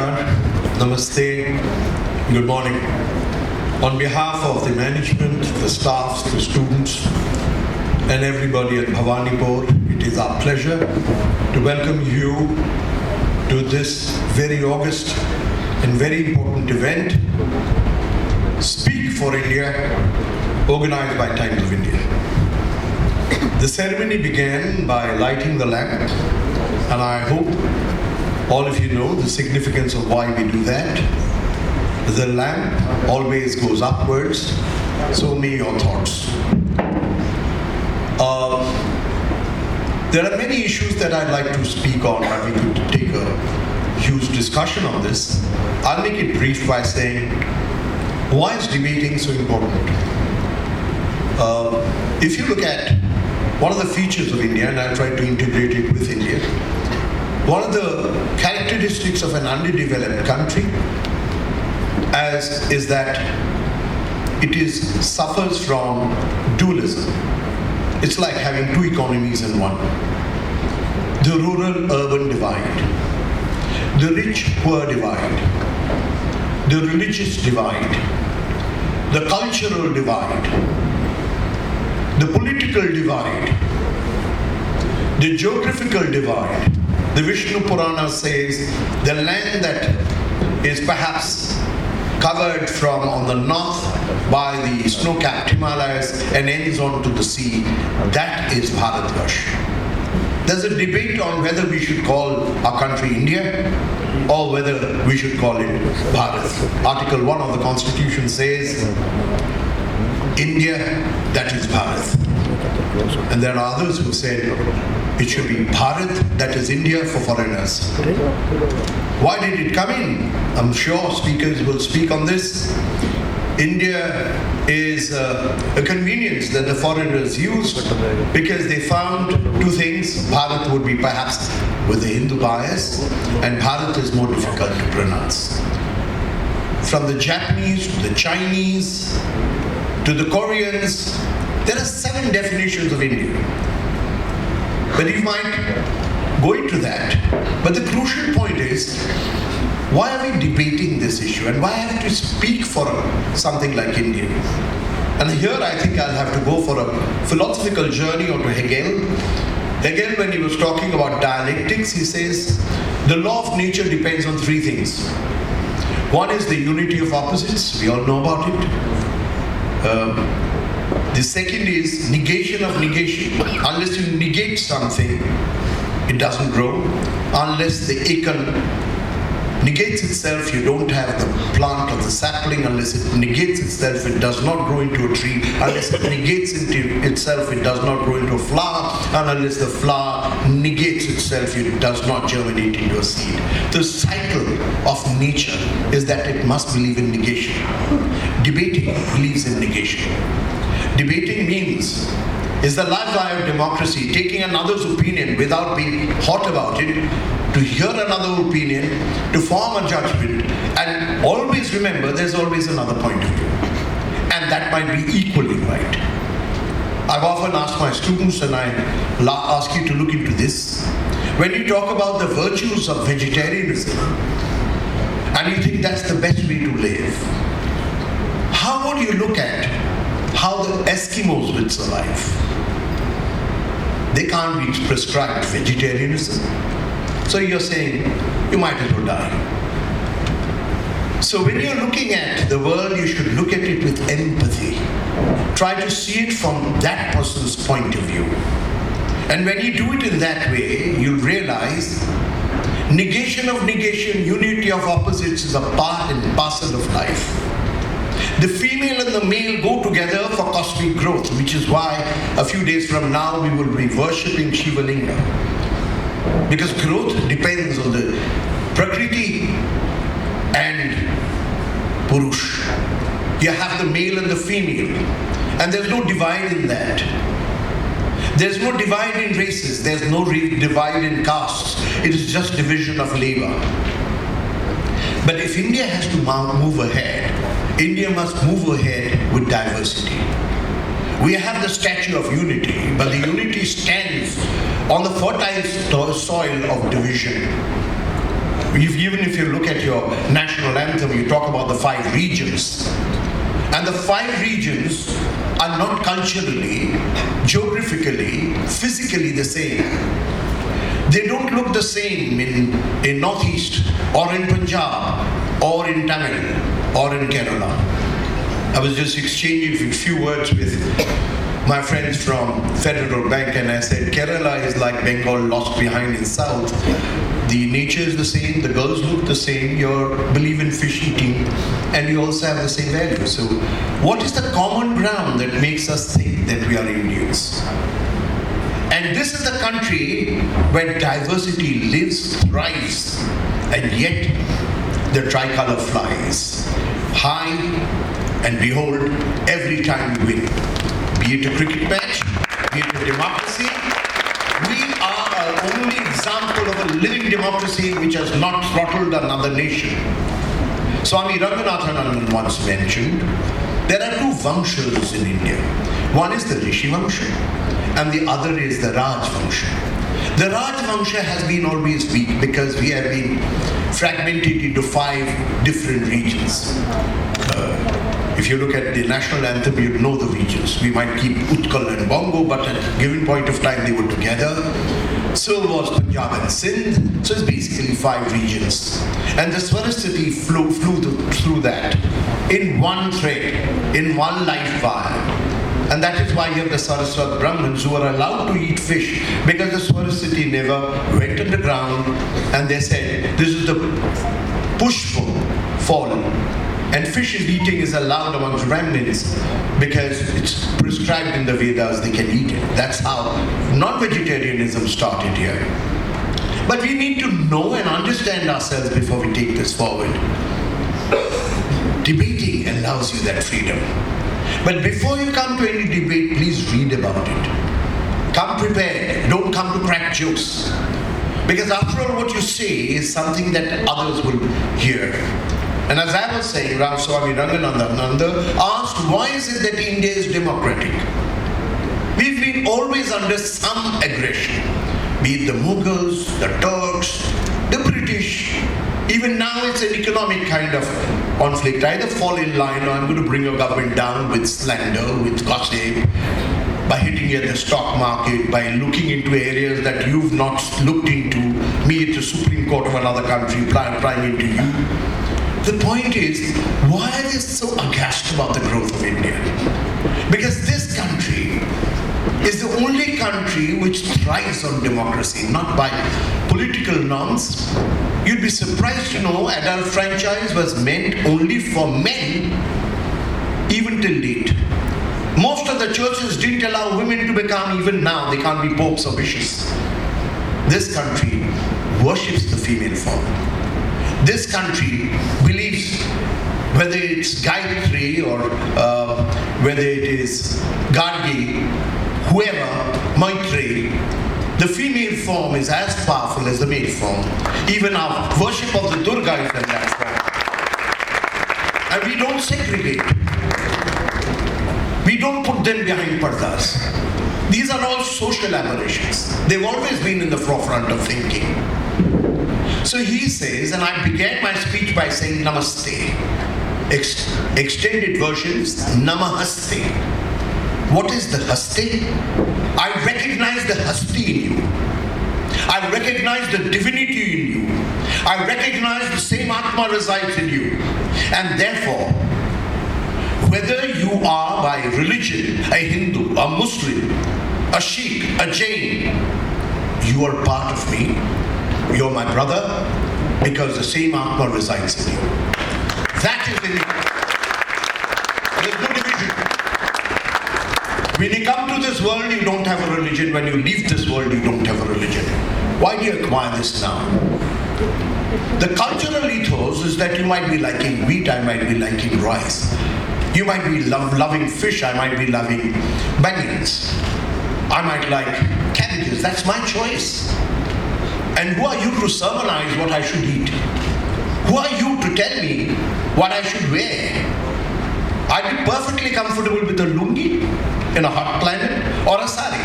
Namaskar, Namaste, good morning. On behalf of the management, the staffs, the students, and everybody at Bhawanipur, it is our pleasure to welcome you to this very august and very important event, Speak for India, organized by Times of India. The ceremony began by lighting the lamp, and I hope all of you know the significance of why we do that. The lamp always goes upwards, so may your thoughts. There are many issues that I'd like to speak on, but we could take a huge discussion on this. I'll make it brief by saying, why is debating so important? If you look at one of the features of India, and I'll try to integrate it with India, one of the characteristics of an underdeveloped country is that it suffers from dualism. It's like having two economies in one. The rural-urban divide, the rich-poor divide, the religious divide, the cultural divide, the political divide, the geographical divide. The Vishnu Purana says the land that is perhaps covered from on the north by the snow-capped Himalayas and ends on to the sea, that is Bharatvarsh. There's a debate on whether we should call our country India or whether we should call it Bharat. Article 1 of the Constitution says, India, that is Bharat. And there are others who said it should be Bharat, that is India for foreigners. Why did it come in? I'm sure speakers will speak on this. India is a convenience that the foreigners used because they found two things. Bharat would be perhaps with the Hindu bias, and Bharat is more difficult to pronounce. From the Japanese to the Chinese to the Koreans, there are 7 definitions of India. But you might go into that. But the crucial point is, why are we debating this issue? And why have to speak for something like India? And here I think I'll have to go for a philosophical journey onto Hegel. Hegel, when he was talking about dialectics, he says, the law of nature depends on 3 things. One is the unity of opposites. We all know about it. The second is negation of negation. Unless you negate something, it doesn't grow. Unless the acorn negates itself, you don't have the plant or the sapling. Unless it negates itself, it does not grow into a tree. Unless it negates itself, it does not grow into a flower. And unless the flower negates itself, it does not germinate into a seed. The cycle of nature is that it must believe in negation. Debating believes in negation. Debating is the lifeline of democracy, taking another's opinion without being hot about it, to hear another opinion, to form a judgment, and always remember there's always another point of view. And that might be equally right. I've often asked my students, and I ask you to look into this, when you talk about the virtues of vegetarianism, and you think that's the best way to live, how would you look at how the Eskimos will survive? They can't be prescribed vegetarianism. So you're saying, you might as well die. So when you're looking at the world, you should look at it with empathy. Try to see it from that person's point of view. And when you do it in that way, you'll realize negation of negation, unity of opposites is a part and parcel of life. The female and the male go together for cosmic growth, which is why a few days from now we will be worshipping Shiva Linga. Because growth depends on the Prakriti and Purush. You have the male and the female, and there's no divide in that. There's no divide in races, there's no divide in castes. It is just division of labor. But if India has to move ahead, India must move ahead with diversity. We have the Statue of Unity, but the unity stands on the fertile soil of division. Even if you look at your national anthem, you talk about the 5 regions. And the 5 regions are not culturally, geographically, physically the same. They don't look the same in Northeast, or in Punjab, or in Tamil, or in Kerala. I was just exchanging a few words with my friends from Federal Bank, and I said, Kerala is like Bengal lost behind in South. The nature is the same, the girls look the same, you believe in fish eating, and you also have the same values. So what is the common ground that makes us think that we are Indians? And this is the country where diversity lives, thrives, and yet the tricolor flies high, and behold, every time we win. Be it a cricket match, be it a democracy, we are our only example of a living democracy which has not throttled another nation. Swami Ranganathan once mentioned, there are 2 Vamshas in India. One is the Rishi Vamsha, and the other is the Raj Vamsha. The Raj Vamsha has been always weak because we have been fragmented into 5 different regions. If you look at the national anthem, you'd know the regions. We might keep Utkal and Bongo, but at a given point of time they were together. So was Punjab and Sindh. So it's basically 5 regions. And the Swaraswati flew through that in one thread, in one life wire. And that is why you have the Saraswat Brahmins who are allowed to eat fish, because the Swaraswati never went underground, and they said, this is the pushpa fall. And fish eating is allowed amongst Brahmins because it's prescribed in the Vedas, they can eat it. That's how non-vegetarianism started here. But we need to know and understand ourselves before we take this forward. Debating allows you that freedom. But before you come to any debate, please read about it. Come prepared. Don't come to crack jokes. Because after all, what you say is something that others will hear. And as I was saying, Ram Swami Ranganathan asked, why is it that India is democratic? We've been always under some aggression, be it the Mughals, the Turks, the British. Even now it's an economic kind of conflict. Either fall in line or I'm going to bring your government down with slander, with gossip, by hitting you at the stock market, by looking into areas that you've not looked into, me at the Supreme Court of another country prying into you. The point is, why are they so aghast about the growth of India? Because this country is the only country which thrives on democracy, not by political norms. You'd be surprised to know adult franchise was meant only for men, even till date. Most of the churches didn't allow women to become, even now, they can't be popes or bishops. This country worships the female form. This country believes, whether it's Gayatri or whether it is Gargi, whoever, Maitri, the female form is as powerful as the male form. Even our worship of the Durga is in that form. And we don't segregate. We don't put them behind pardas. These are all social aberrations. They've always been in the forefront of thinking. So he says, and I began my speech by saying Namaste. Extended versions, Namaste. What is the Haste? I recognize the Hasti in you. I recognize the divinity in you. I recognize the same Atma resides in you. And therefore, whether you are by religion, a Hindu, a Muslim, a Sikh, a Jain, you are part of me. You're my brother, because the same Atma resides in you. That is the There's no division. When you come to this world, you don't have a religion. When you leave this world, you don't have a religion. Why do you acquire this now? The cultural ethos is that you might be liking wheat, I might be liking rice. You might be loving fish, I might be loving bunions. I might like cabbages, that's my choice. And who are you to sermonize what I should eat? Who are you to tell me what I should wear? I'd be perfectly comfortable with a lungi in a hot climate or a sari.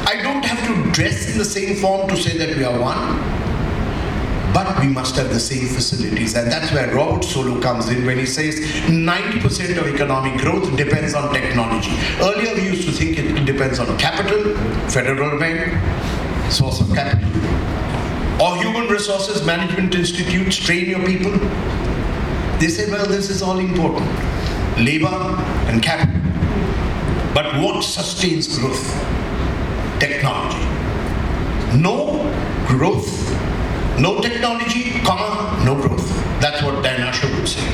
I don't have to dress in the same form to say that we are one. but we must have the same facilities. And that's where Robert Solow comes in when he says 90% of economic growth depends on technology. Earlier we used to think it depends on capital, federal bank, source of capital, or human resources management institutes, train your people. They say, well, this is all important, labor and capital. But what sustains growth? Technology. No growth, no technology, no growth. That's what Dan Asher would say.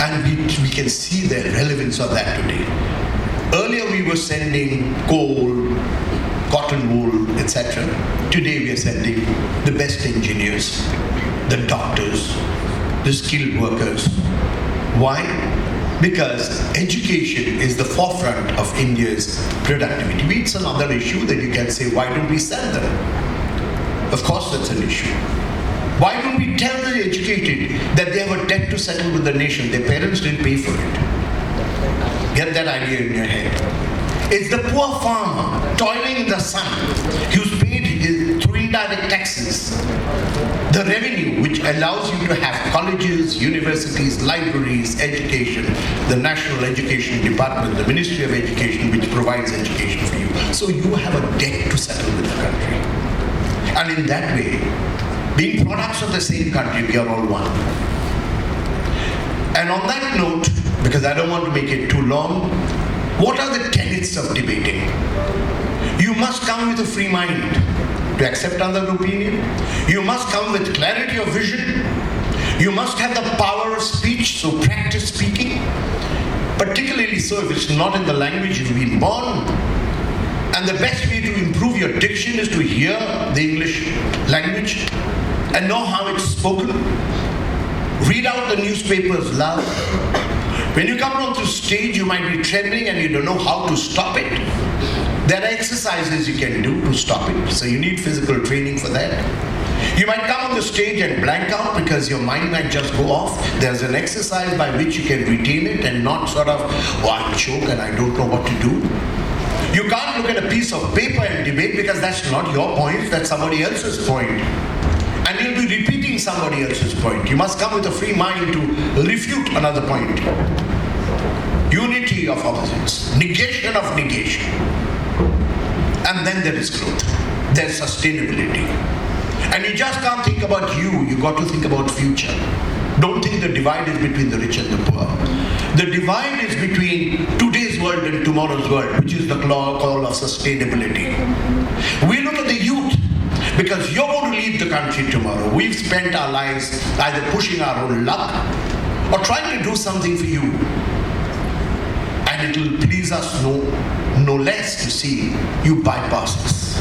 And we can see the relevance of that today. Earlier we were sending coal, cotton wool, etc. Today we are sending the best engineers, the doctors, the skilled workers. Why? Because education is the forefront of India's productivity. It's another issue that you can say, why don't we sell them? Of course that's an issue. Why don't we tell the educated that they have a debt to settle with the nation? Their parents didn't pay for it. Get that idea in your head. It's the poor farmer toiling in the sun who's paid through indirect taxes the revenue which allows you to have colleges, universities, libraries, education, the National Education Department, the Ministry of Education which provides education for you. So you have a debt to settle with the country. And in that way, being products of the same country, we are all one. And on that note, because I don't want to make it too long, what are the tenets of debating? You must come with a free mind to accept another opinion. You must come with clarity of vision. You must have the power of speech, so practice speaking. Particularly so if it's not in the language you've been born. And the best way to improve your diction is to hear the English language and know how it's spoken. Read out the newspapers loud. When you come onto stage, you might be trembling and you don't know how to stop it. There are exercises you can do to stop it. So you need physical training for that. You might come on the stage and blank out because your mind might just go off. There's an exercise by which you can retain it and not sort of, oh, I choke and I don't know what to do. You can't look at a piece of paper and debate because that's not your point, that's somebody else's point. And you'll be repeating somebody else's point. You must come with a free mind to refute another point. Unity of opposites, negation of negation. And then there is growth. There's sustainability. And you just can't think about you got to think about future. Don't think the divide is between the rich and the poor. The divide is between today's world and tomorrow's world, which is the call of sustainability. We look at the youth, because you're going to lead the country tomorrow. We've spent our lives either pushing our own luck or trying to do something for you. And it will please us no less to see you bypass us.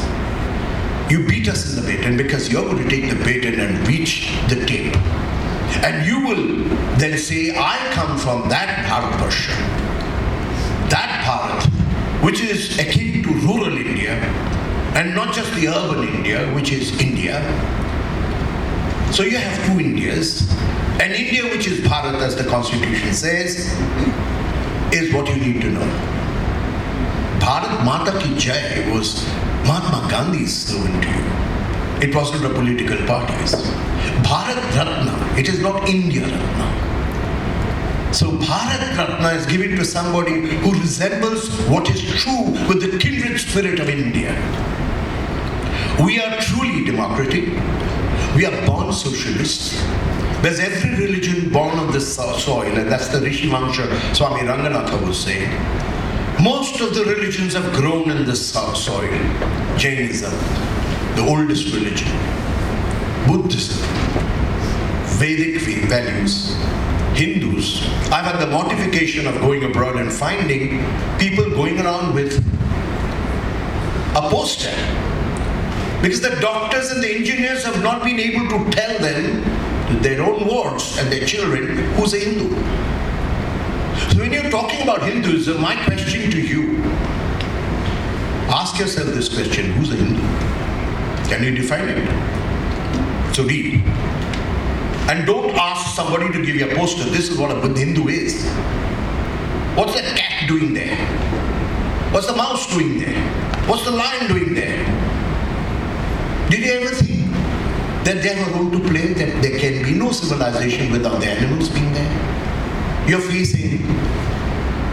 You beat us in the bait, and because you're going to take the bait and reach the tape. And you will then say, I come from that Bharat, that Bharat, which is akin to rural India, and not just the urban India, which is India. So you have two Indias. An India which is Bharat, as the Constitution says, is what you need to know. Bharat Mata Ki Jai was Mahatma Gandhi's slogan to you. It wasn't the political parties. Bharat Ratna, it is not India Ratna. So Bharat Ratna is given to somebody who resembles what is true with the kindred spirit of India. We are truly democratic. We are born socialists. There's every religion born on this soil, and that's the Rishi Vangsha Swami Ranganatha was saying. Most of the religions have grown in this soil. Jainism, the oldest religion. Buddhism, Vedic values, Hindus. I've had the mortification of going abroad and finding people going around with a poster. Because the doctors and the engineers have not been able to tell them, their own wards and their children, who's a Hindu. So when you're talking about Hinduism, my question to you, ask yourself this question, who's a Hindu? Can you define it? So read. And don't ask somebody to give you a poster, this is what a Hindu is. What's the cat doing there? What's the mouse doing there? What's the lion doing there? Did you ever think that they have a role to play, that there can be no civilization without the animals being there. You're facing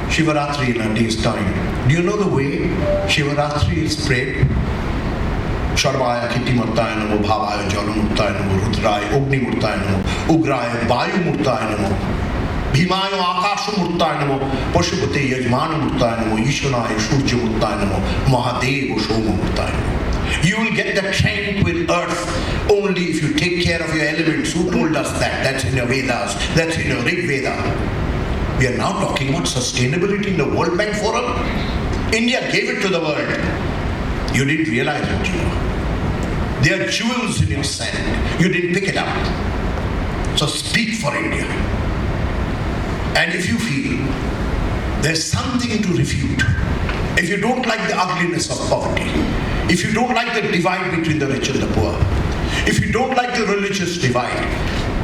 Shivaratri in a day's time. Do you know the way Shivaratri is prayed? Sharvaya Kiti Murtaya Namo, Bhavaya Jala Murtaya Namo, Rudraya Ogni Murtaya Namo, Ugraya Vayu Murtaya Namo, Bhimaya Akasha Murtaya Namo, Pashupate Yajmana Murtaya Namo, Ishwanaya Shurja Murtaya Namo, Mahadeva Shoma Murtaya Namo. You will get the tranquil earth only if you take care of your elements. Who told us that? That's in your Vedas, that's in your Rig Veda. We are now talking about sustainability in the World Bank Forum. India gave it to the world. You didn't realize what you are. There are jewels in your sand. You didn't pick it up. So speak for India. And if you feel there's something to refute, if you don't like the ugliness of poverty, if you don't like the divide between the rich and the poor, if you don't like the religious divide,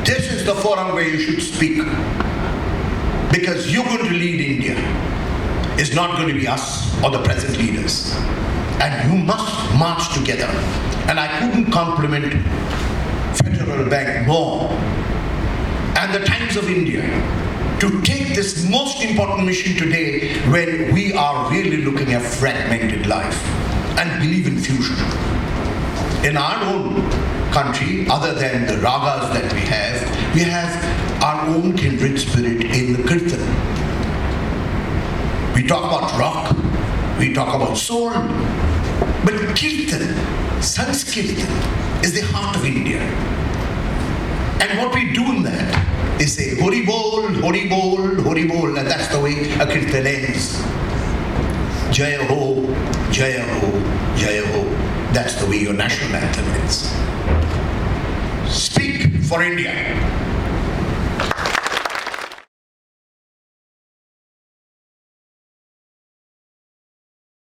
this is the forum where you should speak. Because you're going to lead India. It's not going to be us or the present leaders. And you must march together. And I couldn't compliment Federal Bank more and the Times of India to take this most important mission today when we are really looking at fragmented life and believe in fusion. In our own country, other than the ragas that we have our own kindred spirit in the kirtan. We talk about rock, we talk about soul, but kirtan, Sanskirtan, is the heart of India. And what we do in that is say, Hori Bol, Hori Bol, Hori Bol, and that's the way a kirtan ends. Jaya Ho, Jaya Ho, Jaya Ho. That's the way your national anthem ends. Speak for India.